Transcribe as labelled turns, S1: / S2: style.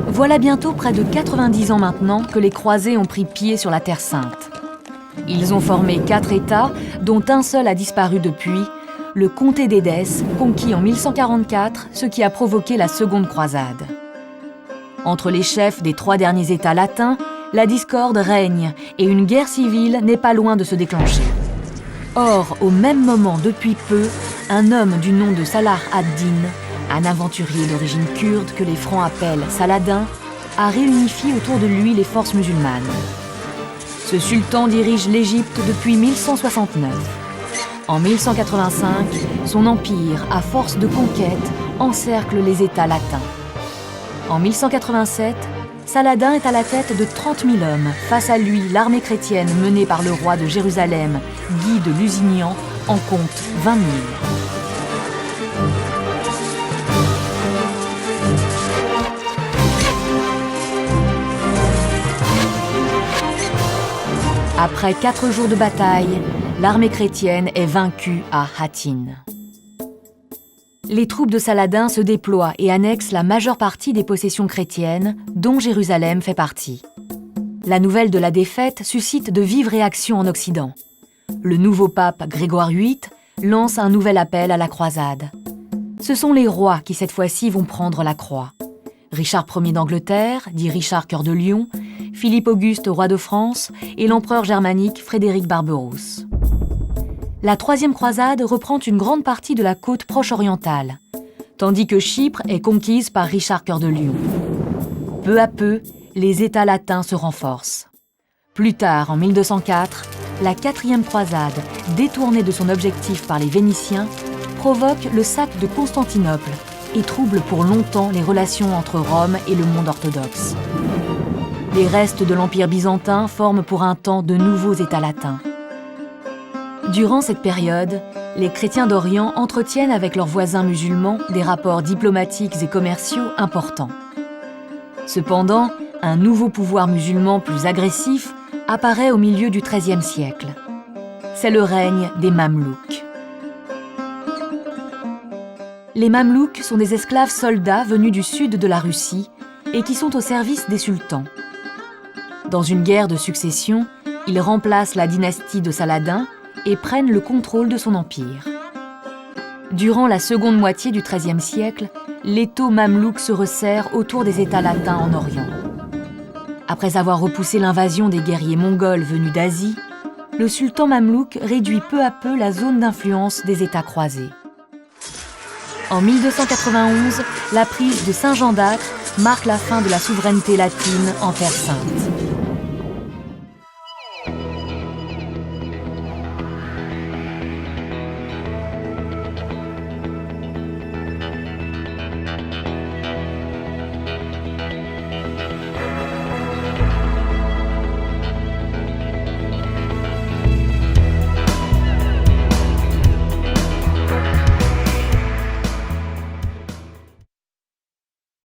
S1: Voilà bientôt près de 90 ans maintenant que les croisés ont pris pied sur la Terre Sainte. Ils ont formé 4 États, dont un seul a disparu depuis, le comté d'Édesse, conquis en 1144, ce qui a provoqué la Seconde Croisade. Entre les chefs des 3 derniers États latins, la discorde règne et une guerre civile n'est pas loin de se déclencher. Or, au même moment, depuis peu, un homme du nom de Salah ad-Din, un aventurier d'origine kurde que les Francs appellent Saladin, a réunifié autour de lui les forces musulmanes. Ce sultan dirige l'Égypte depuis 1169. En 1185, son empire, à force de conquêtes, encercle les États latins. En 1187, Saladin est à la tête de 30 000 hommes. Face à lui, l'armée chrétienne menée par le roi de Jérusalem, Guy de Lusignan, en compte 20 000. Après 4 jours de bataille, l'armée chrétienne est vaincue à Hattin. Les troupes de Saladin se déploient et annexent la majeure partie des possessions chrétiennes, dont Jérusalem fait partie. La nouvelle de la défaite suscite de vives réactions en Occident. Le nouveau pape Grégoire VIII lance un nouvel appel à la croisade. Ce sont les rois qui cette fois-ci vont prendre la croix. Richard Ier d'Angleterre, dit Richard Cœur de Lion, Philippe Auguste, roi de France, et l'empereur germanique Frédéric Barberousse. La troisième croisade reprend une grande partie de la côte proche-orientale, tandis que Chypre est conquise par Richard Cœur de Lion. Peu à peu, les États latins se renforcent. Plus tard, en 1204, la quatrième croisade, détournée de son objectif par les Vénitiens, provoque le sac de Constantinople et trouble pour longtemps les relations entre Rome et le monde orthodoxe. Les restes de l'Empire byzantin forment pour un temps de nouveaux États latins. Durant cette période, les chrétiens d'Orient entretiennent avec leurs voisins musulmans des rapports diplomatiques et commerciaux importants. Cependant, un nouveau pouvoir musulman plus agressif apparaît au milieu du XIIIe siècle. C'est le règne des Mamelouks. Les Mamelouks sont des esclaves soldats venus du sud de la Russie et qui sont au service des sultans. Dans une guerre de succession, ils remplacent la dynastie de Saladin et prennent le contrôle de son empire. Durant la seconde moitié du XIIIe siècle, l'étau mamelouk se resserre autour des États latins en Orient. Après avoir repoussé l'invasion des guerriers mongols venus d'Asie, le sultan mamelouk réduit peu à peu la zone d'influence des États croisés. En 1291, la prise de Saint-Jean d'Acre marque la fin de la souveraineté latine en Terre Sainte.